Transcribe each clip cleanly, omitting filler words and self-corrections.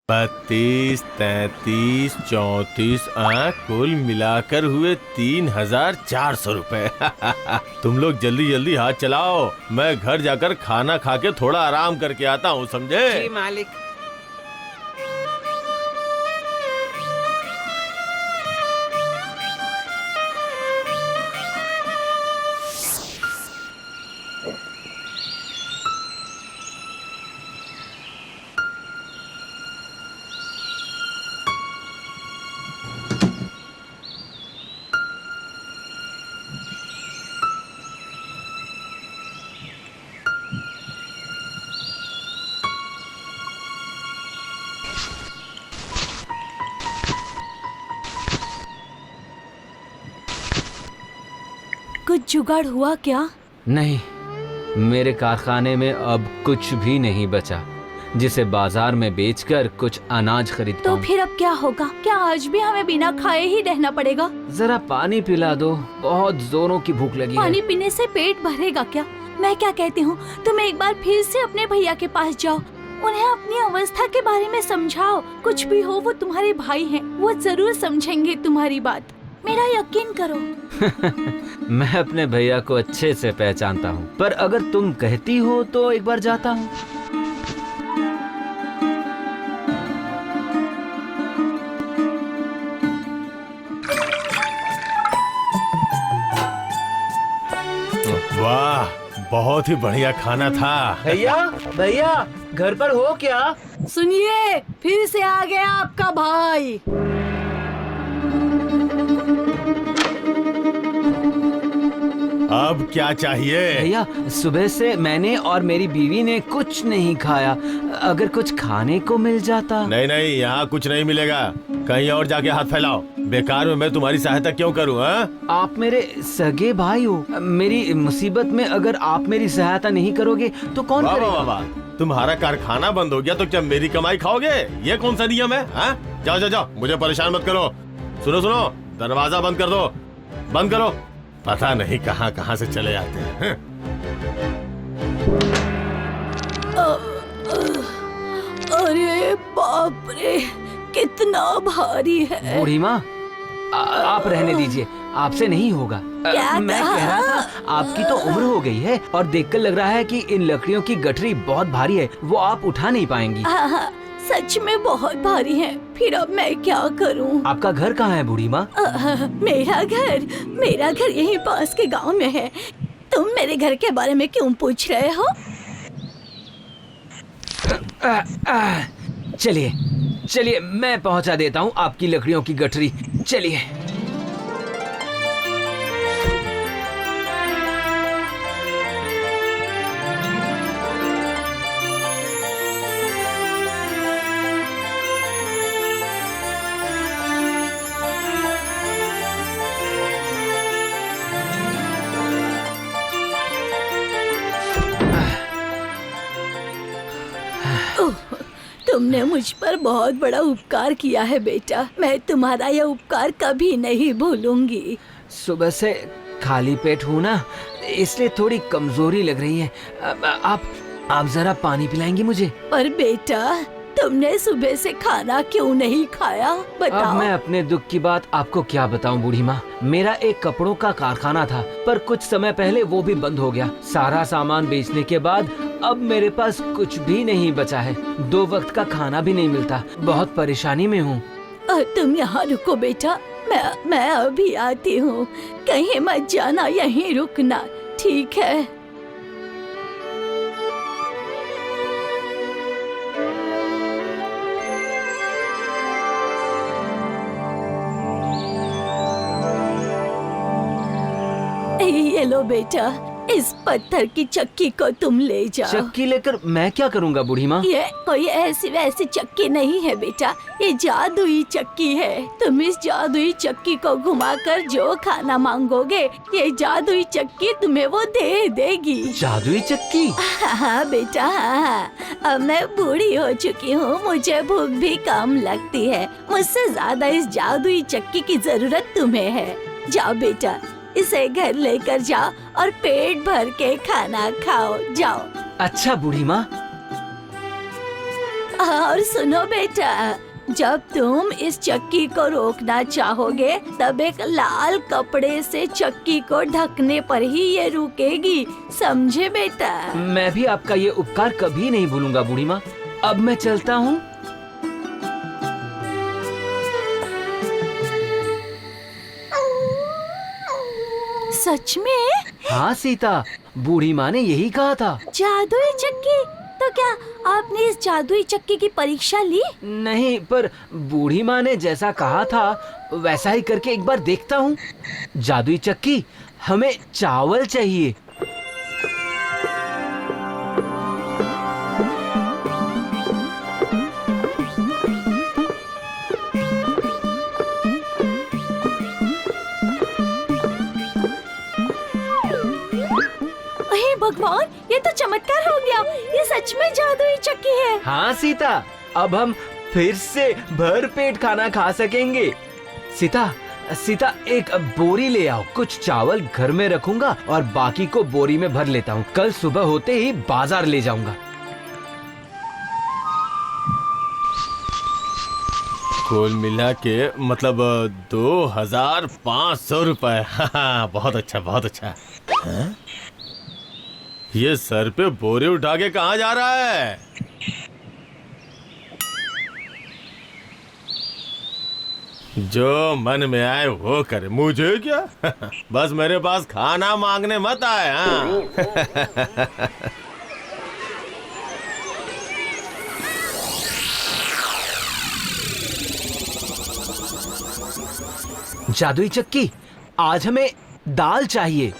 32, 33, 34 कुल मिलाकर हुए 3,400 रुपए। तुम लोग जल्दी जल्दी हाथ चलाओ, मैं घर जाकर खाना खा के थोड़ा आराम करके आता हूँ, समझे? जी मालिक। कुछ जुगाड़ हुआ क्या? नहीं, मेरे कारखाने में अब कुछ भी नहीं बचा जिसे बाजार में बेचकर कुछ अनाज खरीद तो पाऊं। फिर अब क्या होगा? क्या आज भी हमें बिना खाए ही रहना पड़ेगा? जरा पानी पिला दो, बहुत जोरों की भूख लगी पानी है। पीने से पेट भरेगा क्या? मैं क्या कहती हूँ, तुम एक बार फिर से अपने भैया के पास जाओ, उन्हें अपनी अवस्था के बारे में समझाओ। कुछ भी हो, वो तुम्हारे भाई हैं, वो जरूर समझेंगे तुम्हारी बात, मेरा यकीन करो। मैं अपने भैया को अच्छे से पहचानता हूँ, पर अगर तुम कहती हो तो एक बार जाता हूँ। वाह, बहुत ही बढ़िया खाना था। भैया, भैया, घर पर हो क्या? सुनिए, फिर से आ गया आपका भाई। अब क्या चाहिए? भैया, सुबह से मैंने और मेरी बीवी ने कुछ नहीं खाया, अगर कुछ खाने को मिल जाता। नहीं नहीं, यहाँ कुछ नहीं मिलेगा, कहीं और जाके हाथ फैलाओ। बेकार में मैं तुम्हारी सहायता क्यों करूँ? आप मेरे सगे भाई हो, मेरी मुसीबत में अगर आप मेरी सहायता नहीं करोगे तो कौन वाह करेगा? वाह वाह, तुम्हारा कारखाना बंद हो गया तो क्या मेरी कमाई खाओगे? ये कौन सा नियम है? जाओ जाओ जाओ, मुझे परेशान मत करो। सुनो सुनो, दरवाजा बंद कर दो, बंद करो। पता नहीं कहाँ कहाँ से चले आते हैं। अरे बाप रे, कितना भारी है। बूढ़ी माँ, आप रहने दीजिए, आपसे नहीं होगा। क्या मैं कहा? कह रहा था, आपकी तो उम्र हो गई है और देखकर लग रहा है कि इन लकड़ियों की गठरी बहुत भारी है, वो आप उठा नहीं पाएंगी। हाँ, सच में बहुत भारी है। फिर अब मैं क्या करूं? आपका घर कहाँ है बूढ़ी माँ? मेरा घर यहीं पास के गांव में है। तुम मेरे घर के बारे में क्यों पूछ रहे हो? चलिए चलिए, मैं पहुंचा देता हूँ आपकी लकड़ियों की गठरी। चलिए। तुमने मुझ पर बहुत बड़ा उपकार किया है बेटा, मैं तुम्हारा यह उपकार कभी नहीं भूलूंगी। सुबह से खाली पेट हूँ ना, इसलिए थोड़ी कमजोरी लग रही है। आप जरा पानी पिलाएंगी मुझे? पर बेटा, तुमने सुबह से खाना क्यों नहीं खाया? बताओ। अब मैं अपने दुख की बात आपको क्या बताऊं बूढ़ी माँ। मेरा एक कपड़ों का कारखाना था, पर कुछ समय पहले वो भी बंद हो गया। सारा सामान बेचने के बाद अब मेरे पास कुछ भी नहीं बचा है। 2 वक्त का खाना भी नहीं मिलता। बहुत परेशानी में हूँ। तुम यहाँ रुको बेटा, मैं अभी आती हूँ। कहीं मत जाना, यहीं रुकना, ठीक है? ये लो बेटा, इस पत्थर की चक्की को तुम ले जाओ। चक्की लेकर मैं क्या करूँगा बूढ़ी माँ? ये कोई ऐसी वैसी चक्की नहीं है बेटा, ये जादुई चक्की है। तुम इस जादुई चक्की को घुमाकर जो खाना मांगोगे, ये जादुई चक्की तुम्हें वो दे देगी। जादुई चक्की? हाँ बेटा, हाँ। अब मैं बूढ़ी हो चुकी हूँ, मुझे भूख भी कम लगती है। मुझसे ज्यादा इस जादुई चक्की की जरूरत तुम्हें है। जाओ बेटा, इसे घर लेकर जाओ और पेट भर के खाना खाओ। जाओ। अच्छा बूढ़ी माँ। और सुनो बेटा, जब तुम इस चक्की को रोकना चाहोगे तब एक लाल कपड़े से चक्की को ढकने पर ही ये रुकेगी, समझे बेटा? मैं भी आपका ये उपकार कभी नहीं भूलूंगा बूढ़ी माँ। अब मैं चलता हूँ। सच में? हाँ सीता, बूढ़ी माँ ने यही कहा था। जादुई चक्की? तो क्या आपने इस जादुई चक्की की परीक्षा ली? नहीं, पर बूढ़ी माँ ने जैसा कहा था वैसा ही करके एक बार देखता हूँ। जादुई चक्की, हमें चावल चाहिए। अरे भगवान, ये तो चमत्कार हो गया। ये सच में जादुई चक्की है। हाँ सीता, अब हम फिर से भर पेट खाना खा सकेंगे। सीता, सीता एक बोरी ले आओ। कुछ चावल घर में रखूंगा और बाकी को बोरी में भर लेता हूँ। कल सुबह होते ही बाजार ले जाऊंगा। कुल मिला के मतलब 2500 रुपए। हाँ, बहुत अच्छा, बहुत अच्छा। हाँ? ये सर पे बोरे उठा के कहाँ जा रहा है? जो मन में आए वो करे, मुझे क्या? बस मेरे पास खाना मांगने मत आए। हाँ। जादुई चक्की, आज हमें दाल चाहिए।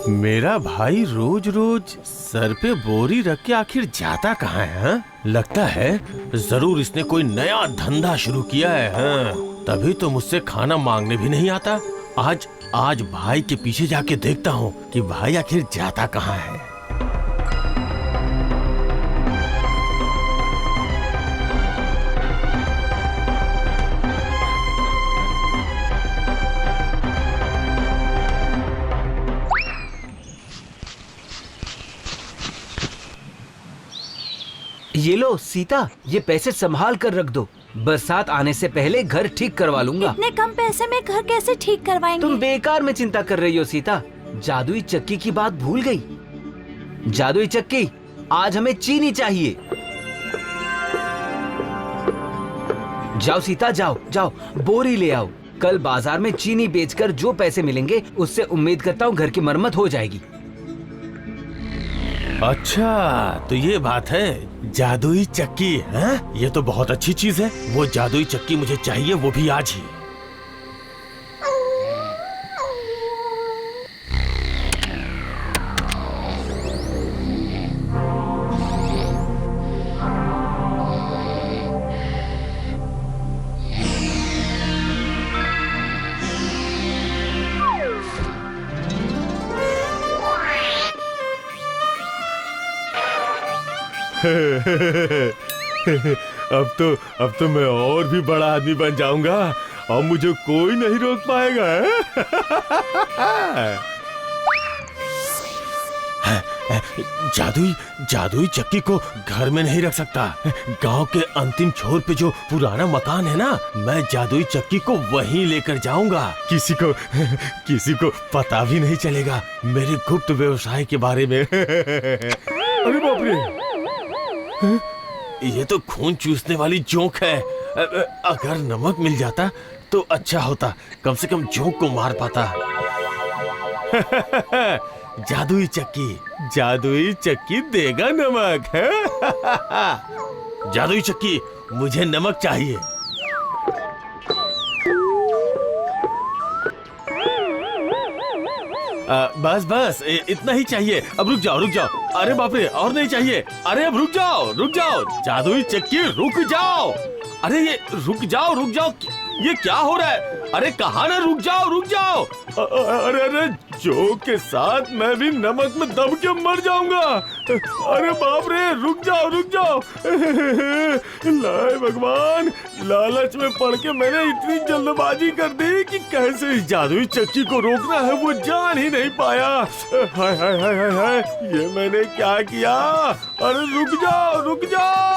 मेरा भाई रोज रोज सर पे बोरी रख के आखिर जाता कहाँ है? हाँ? लगता है जरूर इसने कोई नया धंधा शुरू किया है। हाँ? तभी तो मुझसे खाना मांगने भी नहीं आता। आज भाई के पीछे जाके देखता हूँ कि भाई आखिर जाता कहाँ है। ये लो सीता, ये पैसे संभाल कर रख दो। बरसात आने से पहले घर ठीक करवा लूंगा। इतने कम पैसे में घर कैसे ठीक करवाएंगे? तुम बेकार में चिंता कर रही हो सीता। जादुई चक्की की बात भूल गई। जादुई चक्की, आज हमें चीनी चाहिए। जाओ सीता, जाओ जाओ, बोरी ले आओ। कल बाजार में चीनी बेचकर जो पैसे मिलेंगे उससे उम्मीद करता हूँ घर की मरम्मत हो जाएगी। अच्छा, तो ये बात है। जादुई चक्की है? ये तो बहुत अच्छी चीज है। वो जादुई चक्की मुझे चाहिए, वो भी आज ही। अब तो मैं और भी बड़ा आदमी बन जाऊंगा और मुझे कोई नहीं रोक पाएगा। जादुई चक्की को घर में नहीं रख सकता। गांव के अंतिम छोर पे जो पुराना मकान है ना, मैं जादुई चक्की को वहीं लेकर जाऊंगा। किसी को पता भी नहीं चलेगा मेरे गुप्त व्यवसाय के बारे में। अरे बाप रे, ये तो खून चूसने वाली जोंक है। अगर नमक मिल जाता तो अच्छा होता, कम से कम जोंक को मार पाता। जादुई चक्की देगा नमक है। जादुई चक्की, मुझे नमक चाहिए। बस इतना ही चाहिए। अब रुक जाओ। अरे बाप रे, और नहीं चाहिए। अरे अब रुक जाओ। जादुई चक्की रुक जाओ। अरे ये रुक जाओ। ये क्या हो रहा है? अरे कहा ना रुक जाओ रुक जाओ। अरे अरे जोक के साथ मैं भी नमक में दब के मर जाऊंगा। अरे बाप रे रुक जाओ। लाए भगवान, लालच में पड़ के मैंने इतनी जल्दबाजी कर दी कि कैसे इस जादुई चक्की को रोकना है वो जान ही नहीं पाया। हाय हाय हाय हाय हाय, ये मैंने क्या किया। अरे रुक जाओ।